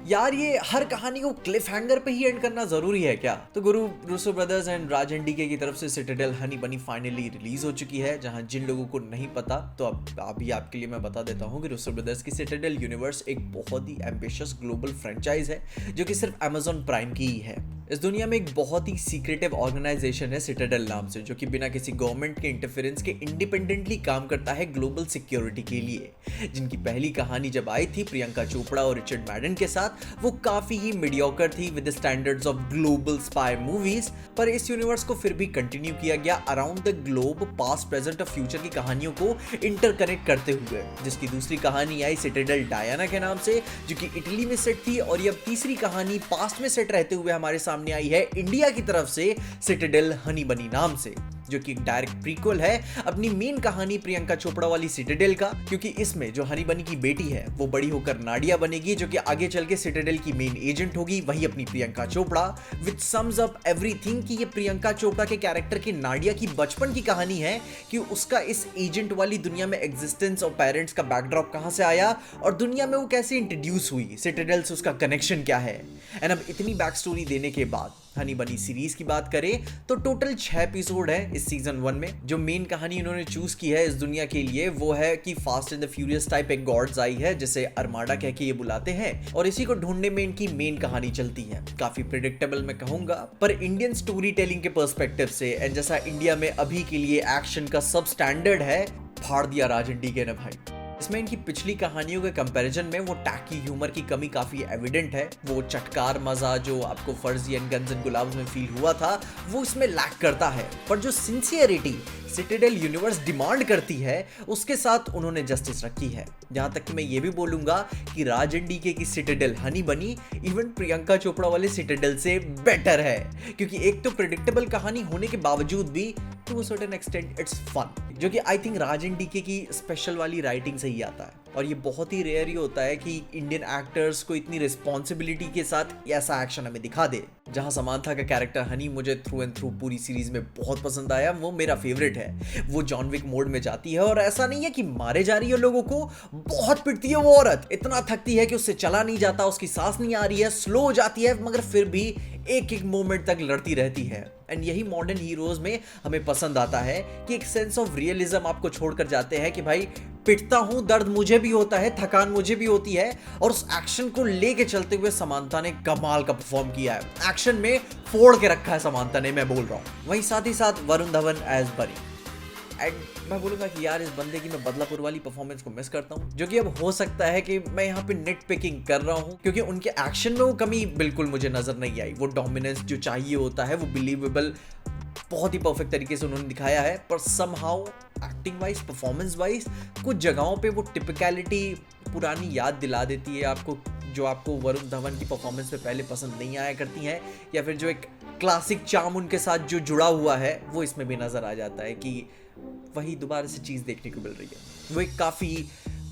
यार ये हर कहानी को क्लिफ हैंगर पे ही एंड करना जरूरी है क्या? तो गुरु रूसो ब्रदर्स एंड राज एनडीके की तरफ से सिटाडेल हनी बनी फाइनली रिलीज हो चुकी है। जहां जिन लोगों को नहीं पता तो अब अभी आपके लिए मैं बता देता हूं कि रूसो ब्रदर्स की सिटाडेल यूनिवर्स एक बहुत ही एम्बिशियस ग्लोबल फ्रेंचाइज है जो कि सिर्फ अमेजॉन प्राइम की ही है। इस दुनिया में एक बहुत ही सीक्रेटिव ऑर्गेनाइजेशन है सिटाडेल नाम से, जो कि बिना किसी गवर्नमेंट के इंटरफेरेंस के इंडिपेंडेंटली काम करता है ग्लोबल सिक्योरिटी के लिए। जिनकी पहली कहानी जब आई थी प्रियंका चोपड़ा और रिचर्ड मैडन के साथ, वो काफी ही मीडियोकर थी with the standards of global spy movies. पर इस यूनिवर्स को फिर भी कंटिन्यू किया गया around the globe, past present और फ्यूचर की कहानियों को इंटरकनेक्ट करते हुए, जिसकी दूसरी कहानी आई सिटाडेल डायना के नाम से, जो कि इटली में सेट थी। और ये अब तीसरी कहानी पास्ट में सेट रहते हुए हमारे सामने आई है इंडिया की तरफ से सिटाडेल हनी बनी नाम से, जो कि एक डायरेक्ट प्रीक्वल है अपनी मेन कहानी प्रियंका चोपड़ा वाली सिटाडेल का। क्योंकि इसमें जो हनी बनी की बेटी है वो बड़ी होकर नाडिया बनेगी, जो कि आगे चल के सिटाडेल की मेन एजेंट होगी, वही अपनी प्रियंका चोपड़ा। विच सम्स अप एवरीथिंग कि ये प्रियंका चोपड़ा के कैरेक्टर की नाडिया की बचपन की कहानी है कि उसका इस एजेंट वाली दुनिया में एग्जिस्टेंस और पेरेंट्स का बैकड्रॉप कहां से आया और दुनिया में वो कैसे इंट्रोड्यूस हुई, सिटाडेल से उसका कनेक्शन क्या है। एंड अब इतनी बैक स्टोरी देने के बाद हनी बनी सीरीज की बात करें तो टोटल 6 एपिसोड है इस सीजन 1 में। जो मेन कहानी उन्होंने चूज की है इस दुनिया के लिए वो है कि fast and the furious type एक गॉड्स आई है जिसे अरमाडा कह के ये बुलाते हैं, और इसी को ढूंढने में इनकी मेन कहानी चलती है। काफी प्रिडिक्टेबल मैं कहूंगा, पर इंडियन स्टोरी टेलिंग के पर्सपेक्टिव से एंड जैसा इंडिया में अभी के लिए एक्शन का सब स्टैंडर्ड है, फाड़ दिया राज एनडीके ने भाई। इसमें इनकी पिछली कहानियों के कंपैरिजन में वो टैकी ह्यूमर की कमी काफी एविडेंट है। वो चटकार मजा जो आपको फर्जी एंड गन्स एंड गुलाब्स में फील हुआ था वो इसमें लैक करता है, पर जो सिंसियरिटी सिटाडेल यूनिवर्स डिमांड करती है उसके साथ उन्होंने जस्टिस रखी है। जहां तक कि मैं ये भी बोलूंगा कि राज एनडीके की सिटाडेल हनी बनी इवन प्रियंका चोपड़ा वाले सिटाडेल से बेटर है, क्योंकि एक तो प्रेडिक्टेबल कहानी होने के बावजूद भी to a certain extent it's fun, जो कि आई थिंक राज एनडीके की स्पेशल वाली राइटिंग से ही आता है। और ये बहुत ही रेयर ही होता है कि इंडियन एक्टर्स को इतनी रिस्पॉन्सिबिलिटी के साथ ऐसा एक्शन हमें दिखा दे। जहां समांथा का कैरेक्टर हनी मुझे थ्रू एंड थ्रू पूरी सीरीज में बहुत पसंद आया, वो मेरा फेवरेट है। वो जॉन विक मोड में जाती है और ऐसा नहीं है कि मारे जा रही है लोगों को, बहुत पिटती है वो औरत, इतना थकती है कि उससे चला नहीं जाता, उसकी सांस नहीं आ रही है, स्लो हो जाती है, मगर फिर भी एक एक मोमेंट तक लड़ती रहती है। एंड यही मॉडर्न हीरोज में हमें पसंद आता है कि एक सेंस ऑफ रियलिज्म आपको छोड़कर जाते हैं कि भाई पिटता हूं, दर्द मुझे भी होता है, थकान मुझे भी होती है, और उस एक्शन को लेके चलते हुए समांथा ने कमाल का परफॉर्म किया है। एक्शन में फोड़ के रखा है समांथा ने, मैं बोल रहा हूं। वहीं साथ ही साथ वरुण धवन एज बरी, एंड मैं बोलूंगा कि यार इस बंदे की मैं बदलापुर वाली परफॉर्मेंस को मिस करता हूं, जो कि अब हो सकता है कि मैं यहाँ पे नेट पिकिंग कर रहा हूं, क्योंकि उनके एक्शन में वो कमी बिल्कुल मुझे नजर नहीं आई। वो डोमिनेंस जो चाहिए होता है वो बिलीवेबल बहुत ही परफेक्ट तरीके से उन्होंने दिखाया है, पर somehow acting wise performance wise कुछ जगहों पे वो टिपिकलिटी पुरानी याद दिला देती है आपको, जो आपको वरुण धवन की परफॉर्मेंस में पहले पसंद नहीं आया करती हैं, या फिर जो एक क्लासिक चार्म उनके साथ जो जुड़ा हुआ है वो इसमें भी नजर आ जाता है कि वही दोबारा से चीज देखने को मिल रही है। वो एक काफी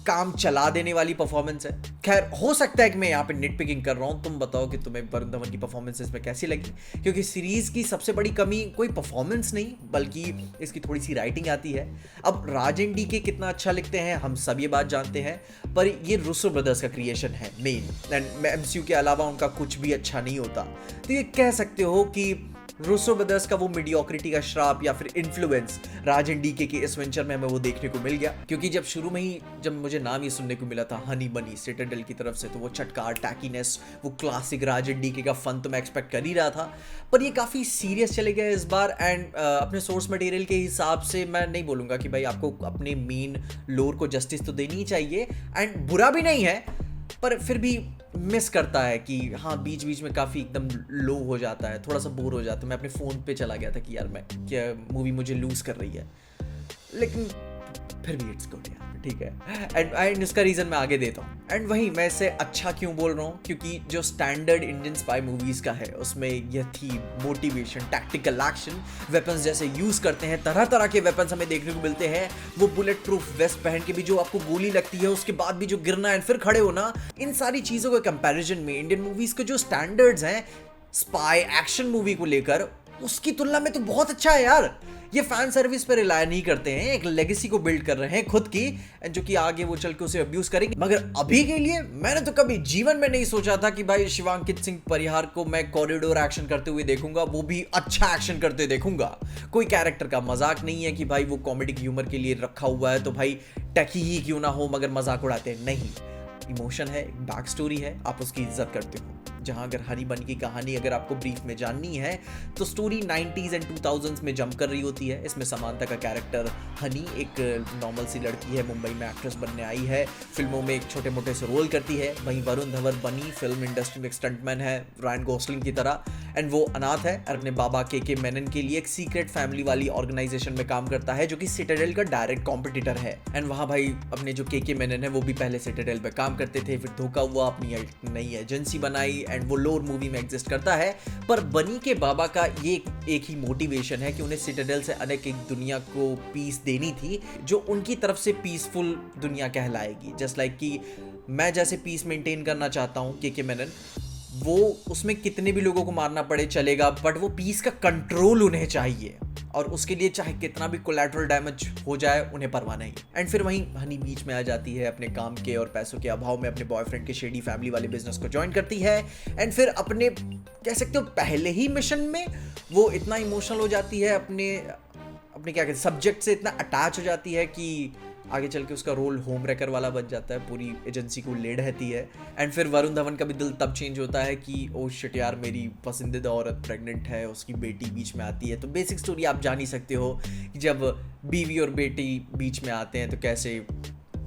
काम चला देने वाली परफॉर्मेंस है। खैर हो सकता है कि मैं यहाँ पे निट पिकिंग कर रहा हूँ, तुम बताओ कि तुम्हें वरुण धवन की परफॉर्मेंस इसमें कैसी लगी, क्योंकि सीरीज की सबसे बड़ी कमी कोई परफॉर्मेंस नहीं बल्कि इसकी थोड़ी सी राइटिंग आती है। अब राज एनडीके कितना अच्छा लिखते हैं हम सब ये बात जानते हैं, पर ये रूसो ब्रदर्स का क्रिएशन है मेन, एंड एमसीयू के अलावा उनका कुछ भी अच्छा नहीं होता। तो ये कह सकते हो कि रूसो ब्रदर्स का वो मीडियोक्रिटी का श्राप या फिर इन्फ्लुएंस राज एनडीके के इस वेंचर में हमें वो देखने को मिल गया। क्योंकि जब शुरू में ही जब मुझे नाम ये सुनने को मिला था हनी बनी सिटाडेल की तरफ से, तो वो चटकार टैकीनेस, वो क्लासिक राज एनडीके का फन तो मैं एक्सपेक्ट कर ही रहा था, पर ये काफ़ी सीरियस चले गए इस बार। एंड अपने सोर्स मटेरियल के हिसाब से मैं नहीं बोलूँगा कि भाई आपको अपने मेन लोर को जस्टिस तो देनी ही चाहिए, एंड बुरा भी नहीं है, पर फिर भी मिस करता है कि हाँ बीच बीच में काफ़ी एकदम लो हो जाता है, थोड़ा सा बोर हो जाता है। मैं अपने फ़ोन पे चला गया था कि यार मैं क्या मूवी मुझे लूज़ कर रही है, लेकिन फिर भी इट्स गुड यार, ठीक है। एंड इसका रीज़न मैं आगे देता हूँ। एंड वही मैं इसे अच्छा क्यों बोल रहा हूँ, क्योंकि जो स्टैंडर्ड इंडियन स्पाई मूवीज़ का है उसमें यह थी मोटिवेशन, टैक्टिकल एक्शन, वेपन्स जैसे यूज़ करते हैं, तरह तरह के वेपन्स हमें देखने को मिलते हैं। वो बुलेट प्रूफ वेस्ट पहन के भी जो आपको गोली लगती है उसके बाद भी जो गिरना एंड फिर खड़े होना, इन सारी चीज़ों के कंपैरिजन में इंडियन मूवीज़ के जो स्टैंडर्ड्स हैं स्पाई एक्शन मूवी को लेकर उसकी तुलना में तो बहुत अच्छा है यार। ये फैन सर्विस पर रिलाय नहीं करते हैं, एक लेगेसी को बिल्ड कर रहे हैं खुद की, जो कि आगे वो चल के उसे अब्यूज करेंगे। मगर अभी के लिए मैंने तो कभी जीवन में नहीं सोचा था कि भाई शिवांकित सिंह परिहार को मैं कॉरिडोर एक्शन करते हुए देखूंगा, वो भी अच्छा एक्शन करते देखूंगा। कोई कैरेक्टर का मजाक नहीं है कि भाई वो कॉमेडिक ह्यूमर के लिए रखा हुआ है तो भाई टकी ही क्यों ना हो मगर मजाक उड़ाते नहीं। इमोशन है, बैक स्टोरी है, आप उसकी इज्जत करते हो। जहां अगर हनी बनी की कहानी अगर आपको ब्रीफ में जाननी है तो स्टोरी 90s एंड 2000s में जंप कर रही होती है। इसमें समांता का कैरेक्टर हनी एक नॉर्मल सी लड़की है, मुंबई में एक्ट्रेस बनने आई है, फिल्मों में एक छोटे मोटे से रोल करती है। वहीं वरुण धवन बनी फिल्म इंडस्ट्री में स्टंटमैन है रायन गोसलिंग की तरह, एंड वो अनाथ है और अपने बाबा के मेनन के लिए एक सीक्रेट फैमिली वाली ऑर्गेनाइजेशन में काम करता है जो कि सिटाडेल का डायरेक्ट कॉम्पिटिटर है। एंड वहाँ भाई अपने जो के मेनन है वो भी पहले सिटाडेल में काम करते थे, फिर धोखा हुआ, अपनी नई एजेंसी बनाई एंड वो लोर मूवी में एग्जिस्ट करता है। पर बनी के बाबा का ये एक ही मोटिवेशन है कि उन्हें सिटाडेल से अलग एक दुनिया को पीस देनी थी जो उनकी तरफ से पीसफुल दुनिया कहलाएगी। जस्ट लाइक कि मैं जैसे पीस मेंटेन करना चाहता हूँ के मेनन, वो उसमें कितने भी लोगों को मारना पड़े चलेगा, बट वो पीस का कंट्रोल उन्हें चाहिए और उसके लिए चाहे कितना भी कोलैटरल डैमेज हो जाए उन्हें परवाह नहीं। एंड फिर वहीं हनी बीच में आ जाती है, अपने काम के और पैसों के अभाव में अपने बॉयफ्रेंड के शेडी फैमिली वाले बिजनेस को ज्वाइन करती है। एंड फिर अपने कह सकते हो पहले ही मिशन में वो इतना इमोशनल हो जाती है, अपने क्या कहते हैं सब्जेक्ट से इतना अटैच हो जाती है कि आगे चल के उसका रोल होम रेकर वाला बन जाता है, पूरी एजेंसी को ले रहती है। एंड फिर वरुण धवन का भी दिल तब चेंज होता है कि ओ शिट यार मेरी पसंदीदा औरत प्रेग्नेंट है, उसकी बेटी बीच में आती है। तो बेसिक स्टोरी आप जान ही सकते हो कि जब बीवी और बेटी बीच में आते हैं तो कैसे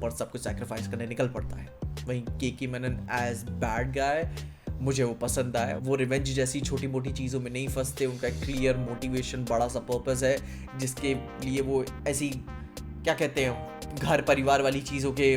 और सब कुछ सैक्रिफाइस करने निकल पड़ता है। वहीं के मेनन एज बैड गाय मुझे वो पसंद आया। वो रिवेंज जैसी छोटी मोटी चीज़ों में नहीं फंसते, उनका एक क्लियर मोटिवेशन बड़ा सा पर्पस है जिसके लिए वो ऐसी क्या कहते हैं घर परिवार वाली चीज़ों के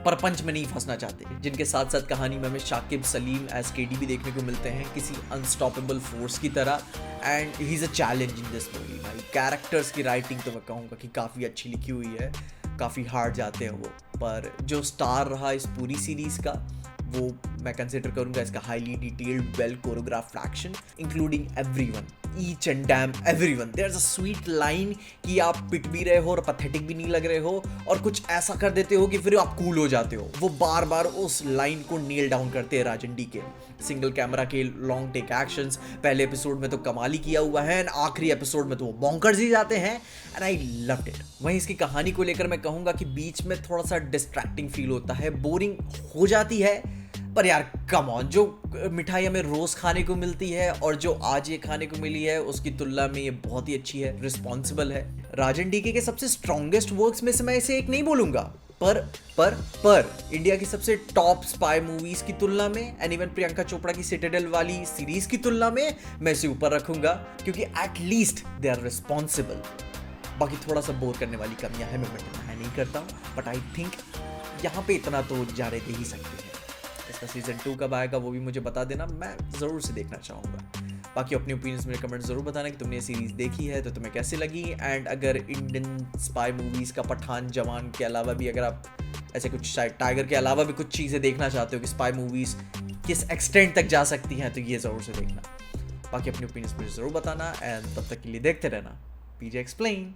परपंच में नहीं फंसना चाहते। जिनके साथ साथ कहानी में हमें शाकिब सलीम एज केडी भी देखने को मिलते हैं किसी अनस्टॉपेबल फोर्स की तरह, and he is a challenge in this movie. भाई कैरेक्टर्स की राइटिंग तो मैं कहूँगा कि काफ़ी अच्छी लिखी हुई है, काफ़ी हार्ड जाते हैं वो, पर जो स्टार रहा इस पूरी सीरीज़ का वो मैं कंसिडर करूंगा इसका highly detailed well choreographed action including everyone, each and damn everyone. There is a sweet line कि आप पिट भी रहे हो और पथेटिक भी नहीं लग रहे हो और कुछ ऐसा कर देते हो कि फिर आप कूल हो जाते हो। वो बार बार उस लाइन को नील डाउन करते हैं राजन डी के। सिंगल कैमरा के लॉन्ग टेक एक्शंस पहले एपिसोड में तो कमाल ही किया हुआ है, एंड आखिरी एपिसोड में तो वो बॉन्कर्स ही जाते हैं, एंड आई लव्ड इट। वहीं इसकी कहानी को लेकर मैं कहूंगा कि बीच में थोड़ा सा डिस्ट्रैक्टिंग फील होता है, बोरिंग हो जाती है, पर यार कम ऑन, जो मिठाई हमें रोज खाने को मिलती है और जो आज ये खाने को मिली है उसकी तुलना में ये बहुत ही अच्छी है, रिस्पॉन्सिबल है। राजन डीके के सबसे स्ट्रॉन्गेस्ट वर्क्स में से मैं इसे एक नहीं बोलूंगा, पर इंडिया की सबसे टॉप स्पाई मूवीज की तुलना में एंड इवन प्रियंका चोपड़ा की सिटाडेल वाली सीरीज की तुलना में मैं इसे ऊपर रखूंगा, क्योंकि एटलीस्ट दे आर रिस्पॉन्सिबल। बाकी थोड़ा सा बोर करने वाली कमियां है, मैं नहीं करता हूँ, बट आई थिंक यहाँ पे इतना तो जाने दे ही सकते हैं। इसका सीजन 2 कब आएगा वो भी मुझे बता देना, मैं ज़रूर से देखना चाहूँगा। बाकी अपनी ओपिनियंस मेरे कमेंट ज़रूर बताना कि तुमने ये सीरीज़ देखी है तो तुम्हें कैसी लगी, एंड अगर इंडियन स्पाई मूवीज़ का पठान जवान के अलावा भी अगर आप ऐसे कुछ टाइगर के अलावा भी कुछ चीज़ें देखना चाहते हो कि स्पाई मूवीज़ किस एक्सटेंट तक जा सकती हैं तो ये ज़रूर से देखना। बाकी अपनी ओपिनियंस मुझे ज़रूर बताना, एंड तब तक के लिए देखते रहना पीजे एक्सप्लेन।